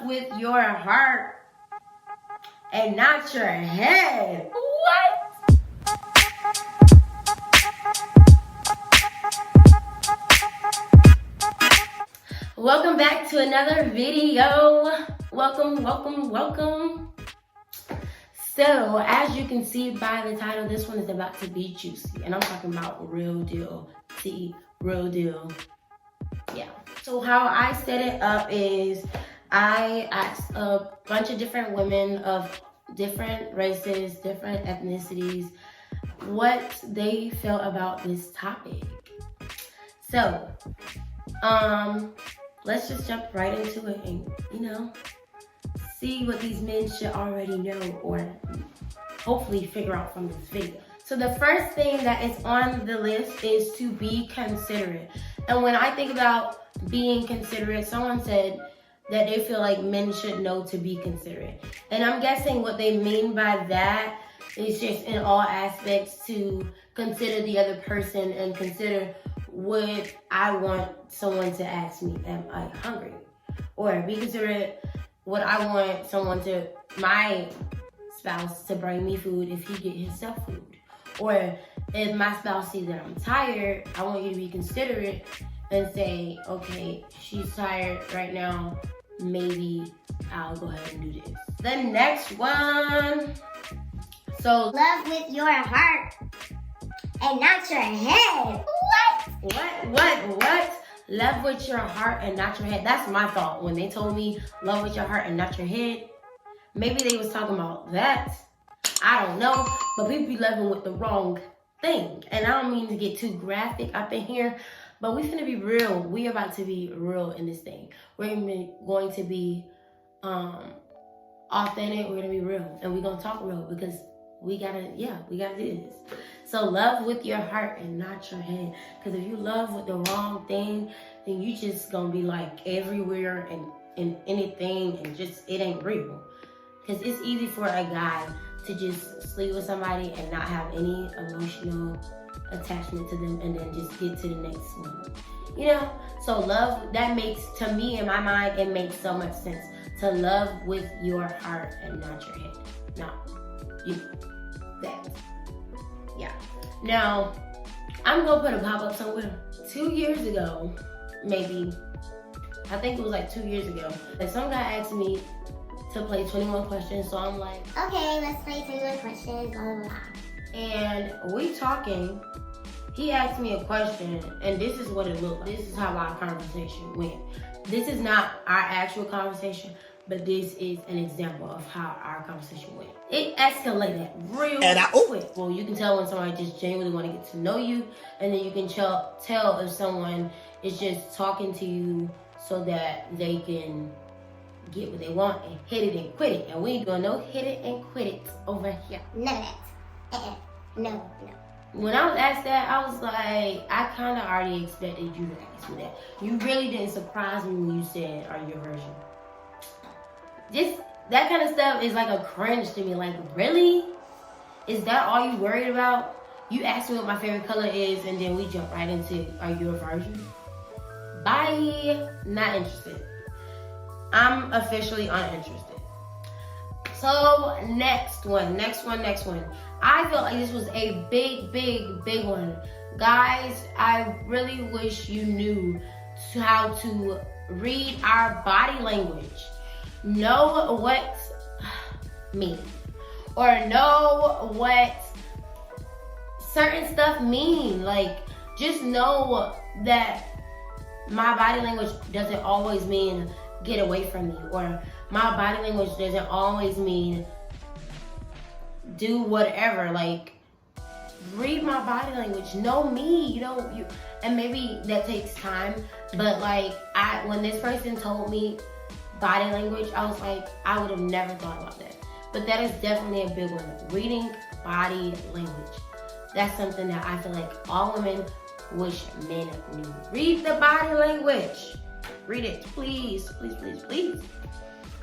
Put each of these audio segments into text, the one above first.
with your heart and not your head. What? Welcome back to another video. Welcome. So, as you can see by the title, this one is about to be juicy. And I'm talking about real deal. See, real deal. Yeah. So how I set it up is I asked a bunch of different women of different races, different ethnicities, what they felt about this topic. So, let's just jump right into it and, see what these men should already know or hopefully figure out from this video. So the first thing that is on the list is to be considerate. And when I think about being considerate, someone said that they feel like men should know to be considerate. And I'm guessing what they mean by that is just in all aspects to consider the other person and consider what I want someone to ask me, am I hungry? Or be considerate what I want my spouse to bring me food if he get himself food. Or if my spouse sees that I'm tired, I want you to be considerate and say, okay, she's tired right now, maybe I'll go ahead and do this. The next one. So love with your heart and not your head. What? Love with your heart and not your head. That's my thought. When they told me love with your heart and not your head, maybe they was talking about that. I don't know. But people be loving with the wrong thing. And I don't mean to get too graphic up in here, but we finna be real. We about to be real in this thing. We're going to be authentic. We're gonna be real. And we're gonna talk real because we gotta do this. So love with your heart and not your head. Because if you love with the wrong thing, then you just gonna be like everywhere and in anything and just it ain't real. Because it's easy for a guy to just sleep with somebody and not have any emotional attachment to them and then just get to the next one. So love, that makes, to me in my mind, it makes so much sense. To love with your heart and not your head. That. Yeah. Now, I'm gonna put a pop-up somewhere. 2 years ago, maybe, I think it was like 2 years ago, like some guy asked me to play 21 questions, so I'm like, okay, let's play 21 questions, blah, blah, blah. And we talking, he asked me a question, and this is what it looked like. This is how our conversation went. This is not our actual conversation, but this is an example of how our conversation went. It escalated real quick. Well, you can tell when somebody just genuinely want to get to know you, and then you can tell if someone is just talking to you so that they can get what they want and hit it and quit it. And we ain't doing no hit it and quit it over here. None of that. No. When I was asked that, I was like, I kind of already expected you to ask me that. You really didn't surprise me when you said, are you a virgin? Just that kind of stuff is like a cringe to me. Like, really? Is that all you worried about? You asked me what my favorite color is, and then we jump right into, are you a virgin? Bye. Not interested. I'm officially uninterested. So, next one. I feel like this was a big one. Guys, I really wish you knew how to read our body language. Know what mean, or know what certain stuff mean. Like, just know that my body language doesn't always mean get away from me, or my body language doesn't always mean do whatever. Like, read my body language, know me, and maybe that takes time, but like, when this person told me body language, I was like, I would have never thought about that. But that is definitely a big one. Reading body language. That's something that I feel like all women wish men knew. Read the body language. Read it, please.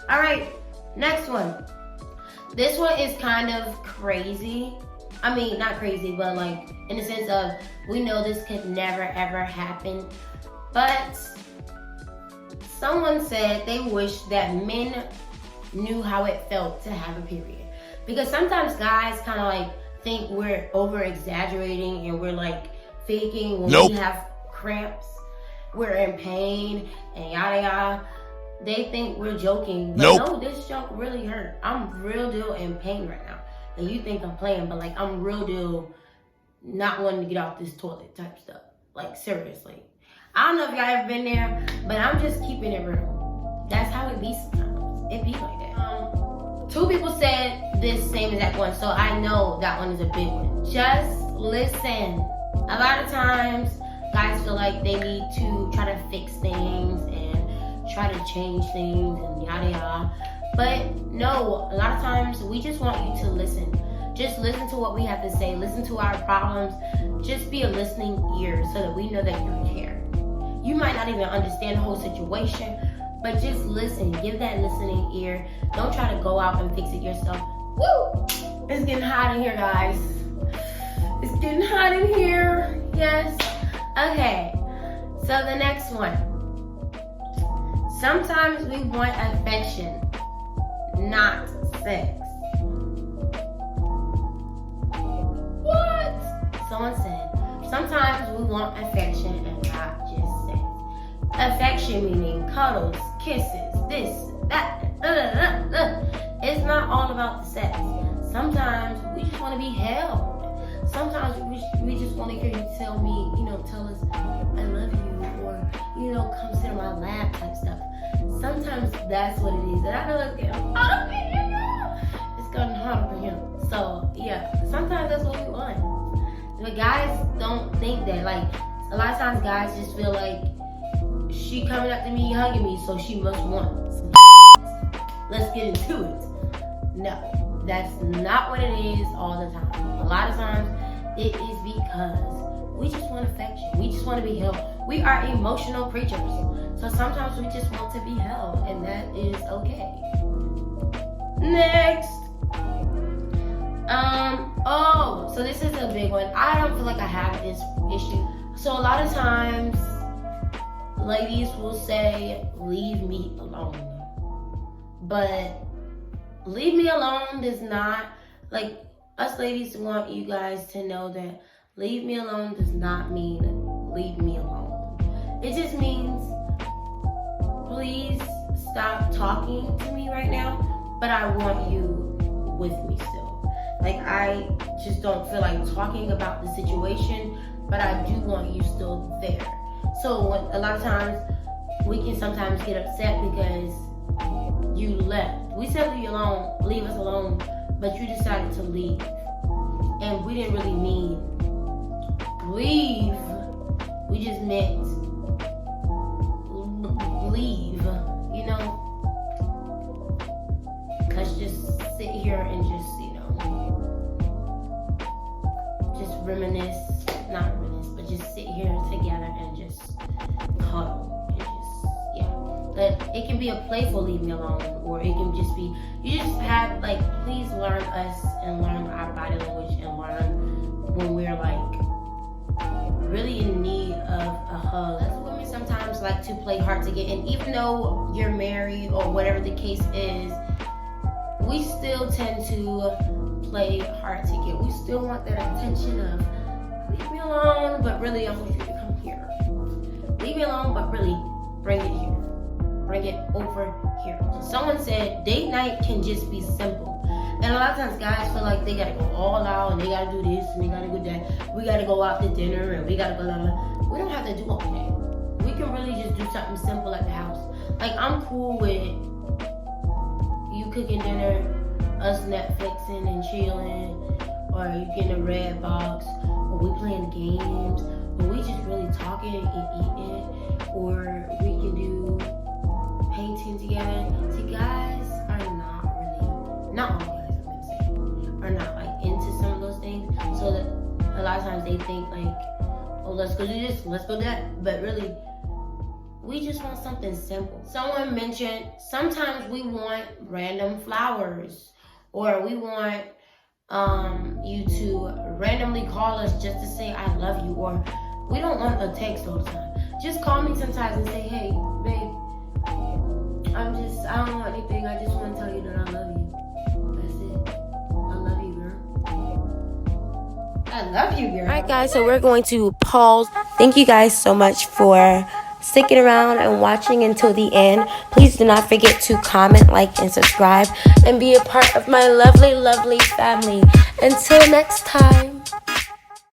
All right, next one. This one is kind of crazy. I mean, not crazy, but like in the sense of we know this could never ever happen. But Someone said they wish that men knew how it felt to have a period. Because sometimes guys kind of like think we're over exaggerating and we're like faking when we have cramps, we're in pain and yada yada. They think we're joking, but no, this joke really hurt. I'm real deal in pain right now. And you think I'm playing, but like I'm real deal not wanting to get off this toilet type stuff. Like seriously. I don't know if y'all ever been there, but I'm just keeping it real. That's how it be sometimes. It be like that. 2 people said this same exact one, so I know that one is a big one. Just listen. A lot of times, guys feel like they need to try to fix things and try to change things and yada yada. But no, a lot of times we just want you to listen. Just listen to what we have to say. Listen to our problems. Just be a listening ear so that we know that you care. You might not even understand the whole situation, but just listen. Give that listening ear. Don't try to go out and fix it yourself. Woo! It's getting hot in here, guys. It's getting hot in here. Yes. Okay. So the next one. Sometimes we want affection, not sex. What? Someone said, sometimes we want affection and not just sex. Affection meaning cuddles, kisses, this, that, It's not all about the sex. Sometimes we just want to be held. Sometimes we just want to hear you tell me, tell us, I love you, or, come sit on my lap type stuff. Sometimes that's what it is. And I know it's getting hot up in here. It's getting hot up in here. So, yeah, sometimes that's what we want. But guys don't think that. Like, a lot of times guys just feel like she coming up to me, hugging me, so she must want some. Let's get into it. No, that's not what it is all the time. A lot of times, it is because we just want affection. We just want to be held. We are emotional creatures. So sometimes we just want to be held, and that is okay. Next. So this is a big one. I don't feel like I have this issue. So a lot of times, ladies will say, leave me alone. But leave me alone does not, like, us ladies want you guys to know that leave me alone does not mean leave me alone. It just means, please stop talking to me right now, but I want you with me still. Like, I just don't feel like talking about the situation, but I do want you still there. So a lot of times, we can sometimes get upset because you left. We said leave us alone, but you decided to leave. And we didn't really mean leave. We just meant leave, Let's just sit here and just, just reminisce, not reminisce, but just sit here together and just cuddle. And just, yeah. But it can be a playful leave me alone, or it can just be, you just have, like, please learn us and learn our body language and learn when we're, like, really in need of a hug. That's women sometimes like to play hard to get, and even though you're married or whatever the case is, we still tend to play hard to get. We still want that attention of leave me alone, but really I want you to come here. Leave me alone, but really bring it here. Bring it over here. Someone said date night can just be simple. And a lot of times guys feel like they gotta go all out and they gotta do this and they gotta do that. We gotta go out to dinner and we gotta go blah, blah. We don't have to do all that. We can really just do something simple at the house. Like, I'm cool with you cooking dinner, us Netflixing and chilling, or you getting a red box, or we playing games, or we just really talking and eating, or we can do painting together. See, guys are not really, not all guys, I'm gonna say, are not like into some of those things. So that a lot of times they think like, oh, let's go do this, let's go do that, but really, we just want something simple. Someone mentioned sometimes we want random flowers, or we want you to randomly call us just to say I love you, or we don't want a text all the time. Just call me sometimes and say, hey, babe, I don't want anything. I just want to tell you that I love you. That's it. I love you, girl. I love you, girl. All right, guys. So we're going to pause. Thank you guys so much for sticking around and watching until the end. Please do not forget to comment, like, and subscribe, and be a part of my lovely, lovely family. Until next time.